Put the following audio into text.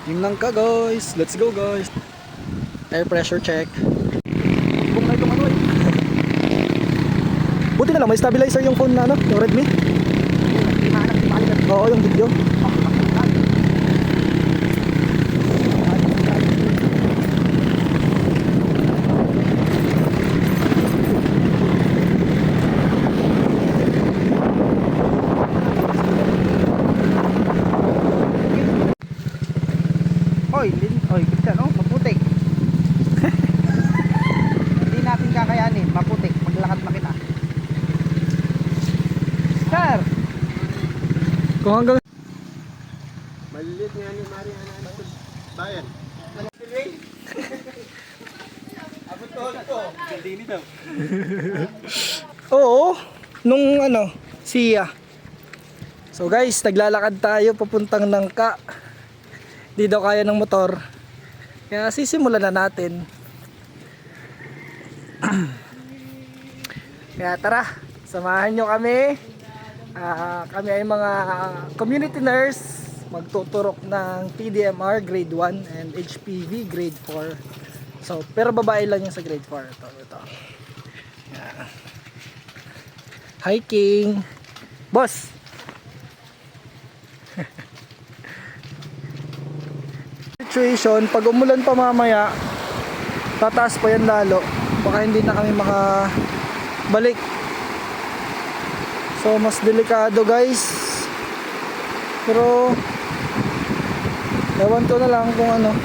Yung lang ka guys. Let's go guys. Air pressure check. Kung na itong ano eh. Buti na lang may stabilizer yung phone na ano, yung Redmi. Oo, yung video. Oy, Christian, oh, maputik. Hindi natin kakayanin, maputik. Maglakad na kita. Sir! Kung hanggang Malilit nga ni Mariana na bayan. Abot ko. Hindi ni daw. oo, nung ano, siya. So guys, naglalakad tayo papuntang Nangka. Di daw kaya ng motor. Kaya sisimulan na natin. Kaya tara, samahan nyo kami. Kami ay mga community nurse. Magtuturok ng PDMR grade 1 and HPV grade 4. So, pero babae lang yung sa grade 4. Ito. Yan. Hiking. Boss! Situation, pag umulan pa mamaya, tataas pa yan lalo. Baka hindi na kami makabalik. So, mas delikado guys. Pero, ewan ko na lang kung ano.